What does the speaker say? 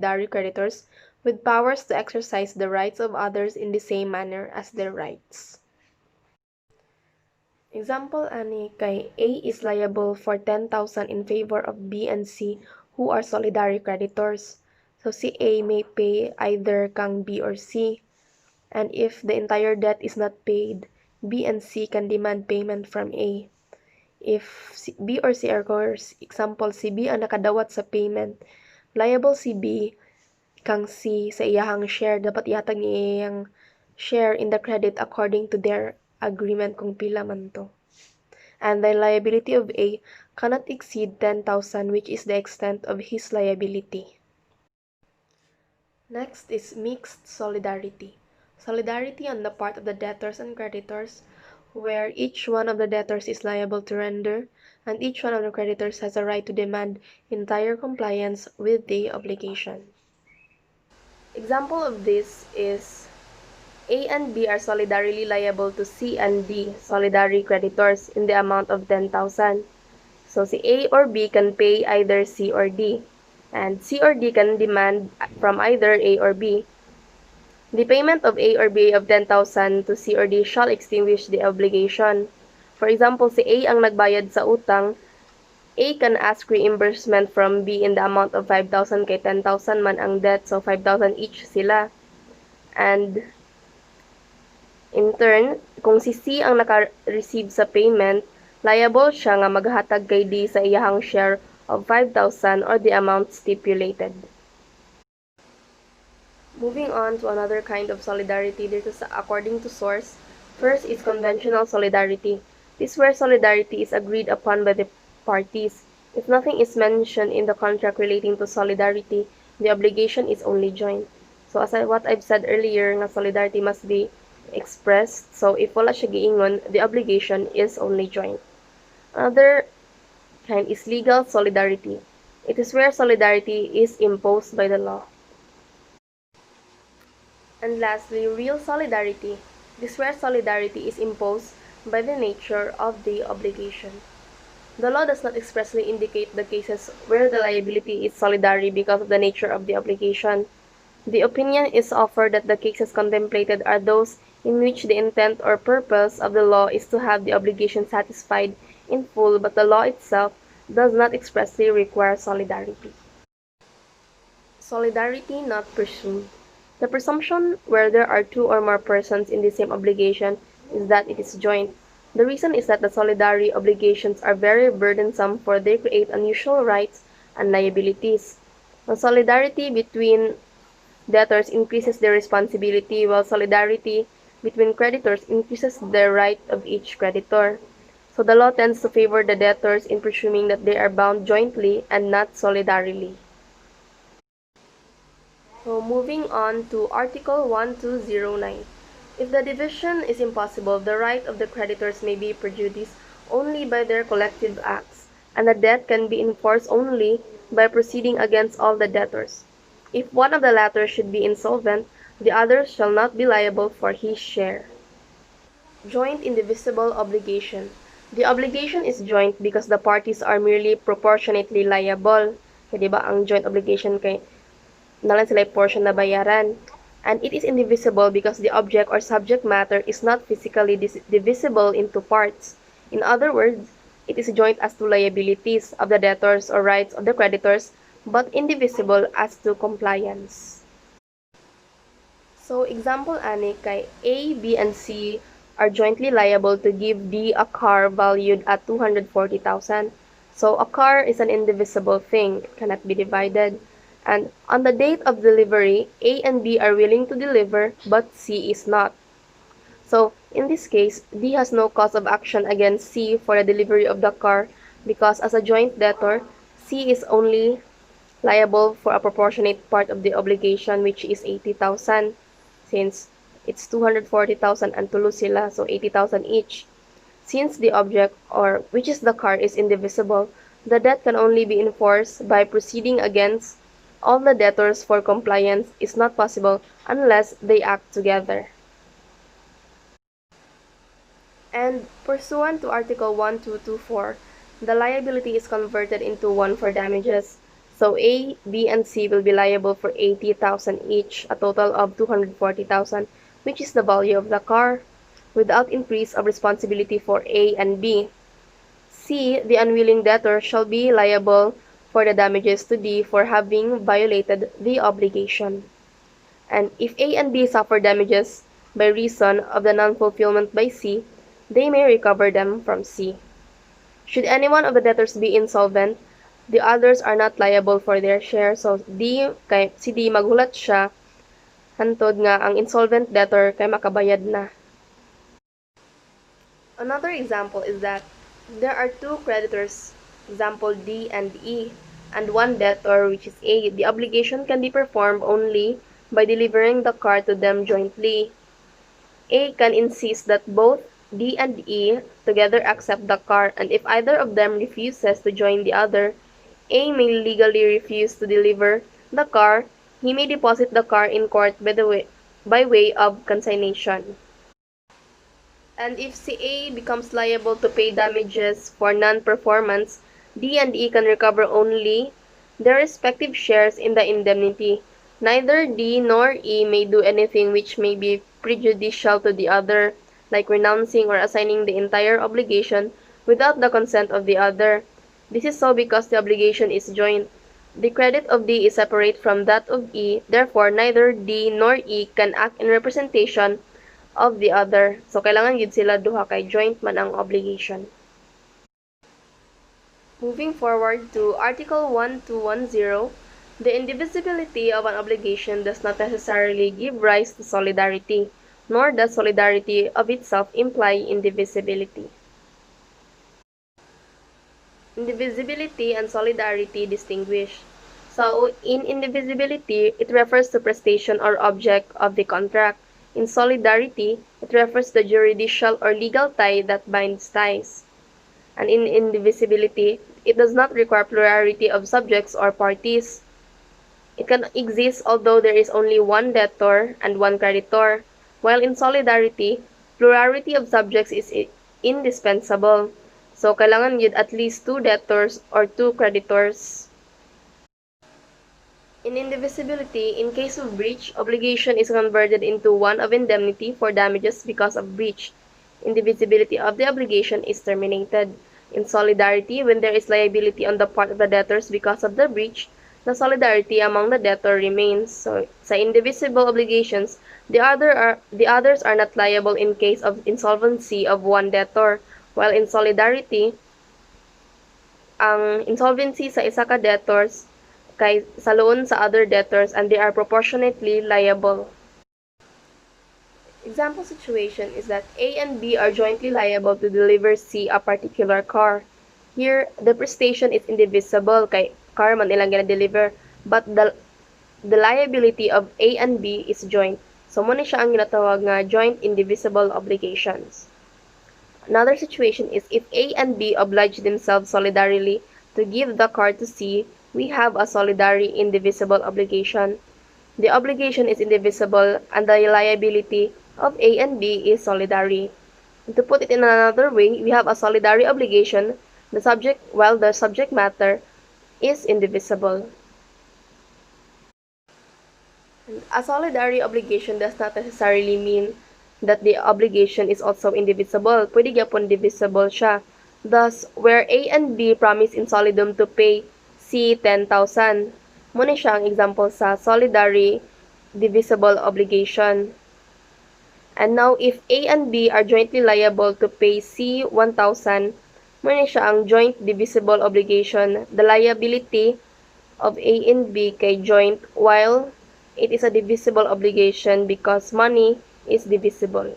solidary creditors with powers to exercise the rights of others in the same manner as their rights. Example ani kay A is liable for 10,000 in favor of B and C who are solidary creditors. So si A may pay either kang B or C. And if the entire debt is not paid, B and C can demand payment from A. If B or C are course, example si B ang nakadawat sa payment, liable si B kang C sa iyahang share, dapat ihatag ni iyang share in the credit according to their agreement kung pila man to. And the liability of A cannot exceed 10,000, which is the extent of his liability. Next is mixed solidarity. Solidarity on the part of the debtors and creditors, where each one of the debtors is liable to render, and each one of the creditors has a right to demand entire compliance with the obligation. Example of this is A and B are solidarily liable to C and D, solidary creditors, in the amount of 10,000. So si A or B can pay either C or D, and C or D can demand from either A or B. The payment of A or B of 10,000 to C or D shall extinguish the obligation. For example, si A ang nagbayad sa utang, A can ask reimbursement from B in the amount of 5,000 kay 10,000 man ang debt, so 5,000 each sila. And in turn, kung si C ang naka-receive sa payment, liable siya nga maghatag kay D sa iyahang share of 5,000 or the amount stipulated. Moving on to another kind of solidarity dito sa according to source. First is conventional solidarity. This where solidarity is agreed upon by the parties. If nothing is mentioned in the contract relating to solidarity, the obligation is only joint. So as what I've said earlier, nga solidarity must be expressed. So if wala siya giingon, the obligation is only joint. Another kind is legal solidarity. It is where solidarity is imposed by the law. And lastly, real solidarity. This where solidarity is imposed by the nature of the obligation. The law does not expressly indicate the cases where the liability is solidary because of the nature of the obligation. The opinion is offered that the cases contemplated are those in which the intent or purpose of the law is to have the obligation satisfied in full, but the law itself does not expressly require solidarity. Solidarity not presumed. The presumption where there are two or more persons in the same obligation is that it is joint. The reason is that the solidary obligations are very burdensome, for they create unusual rights and liabilities. The solidarity between debtors increases their responsibility, while solidarity between creditors increases the right of each creditor. So the law tends to favor the debtors in presuming that they are bound jointly and not solidarily. So moving on to Article 1209. If the division is impossible, the right of the creditors may be prejudiced only by their collective acts, and the debt can be enforced only by proceeding against all the debtors. If one of the latter should be insolvent, the other shall not be liable for his share. Joint indivisible obligation. The obligation is joint because the parties are merely proportionately liable. Kaya diba ang joint obligation kay nalang sila portion na bayaran. And it is indivisible because the object or subject matter is not physically divisible into parts. In other words, it is joint as to liabilities of the debtors or rights of the creditors, but indivisible as to compliance. So, example ani kay A, B, and C are jointly liable to give D a car valued at 240,000. So, a car is an indivisible thing. It cannot be divided. And on the date of delivery, A and B are willing to deliver, but C is not. So, in this case, D has no cause of action against C for the delivery of the car because as a joint debtor, C is only liable for a proportionate part of the obligation, which is 80,000, since it's 240,000 and tulo sila, so 80,000 each. Since the object, or which is the car, is indivisible, the debt can only be enforced by proceeding against all the debtors, for compliance is not possible unless they act together. And pursuant to Article 1224, the liability is converted into one for damages. So A, B, and C will be liable for 80,000 each, a total of 240,000, which is the value of the car, without increase of responsibility for A and B. C, the unwilling debtor shall be liable for the damages to D for having violated the obligation. And if A and B suffer damages by reason of the non-fulfillment by C, they may recover them from C. Should any one of the debtors be insolvent, the others are not liable for their share. So si D maghulat siya hantod nga ang insolvent debtor kay makabayad na. Another example is that there are two creditors, example D and E, and one debtor, which is A. The obligation can be performed only by delivering the car to them jointly. A can insist that both D and E together accept the car, and if either of them refuses to join the other, A may legally refuse to deliver the car. He may deposit the car in court by way of consignation. And if si A becomes liable to pay damages for non-performance, D and E can recover only their respective shares in the indemnity. Neither D nor E may do anything which may be prejudicial to the other, like renouncing or assigning the entire obligation without the consent of the other. This is so because the obligation is joint. The credit of D is separate from that of E, therefore neither D nor E can act in representation of the other. So, kailangan yun sila duha kay joint man ang obligation. Moving forward to Article 1210, the indivisibility of an obligation does not necessarily give rise to solidarity, nor does solidarity of itself imply indivisibility. Indivisibility and solidarity distinguish. So, in indivisibility, it refers to prestation or object of the contract. In solidarity, it refers to juridical or legal tie that binds ties. And in indivisibility, it does not require plurality of subjects or parties. It can exist although there is only one debtor and one creditor, while in solidarity, plurality of subjects is indispensable. So, kailangan yun at least two debtors or two creditors. In indivisibility, in case of breach, obligation is converted into one of indemnity for damages because of breach. Indivisibility of the obligation is terminated. In solidarity, when there is liability on the part of the debtors because of the breach, the solidarity among the debtor remains. So, sa indivisible obligations, the others are not liable in case of insolvency of one debtor, while in solidarity, ang insolvency sa isa ka debtors kay sa loan sa other debtors and they are proportionately liable. Example situation is that A and B are jointly liable to deliver C a particular car. Here, the prestation is indivisible kay car man ilang gina-deliver, but the liability of A and B is joint. So, muna siya ang ginatawag nga joint indivisible obligations. Another situation is if A and B oblige themselves solidarily to give the car to C, we have a solidary indivisible obligation. The obligation is indivisible and the liability of A and B is solidary. And to put it in another way, we have a solidary obligation, while the subject matter is indivisible. And a solidary obligation does not necessarily mean that the obligation is also indivisible. Pwede gyapon divisible siya. Thus, where A and B promise in solidum to pay C 10,000. Muna siya ang example sa solidary divisible obligation. And now, if A and B are jointly liable to pay C 1,000, muna siya ang joint divisible obligation. The liability of A and B kay joint, while it is a divisible obligation because money is divisible.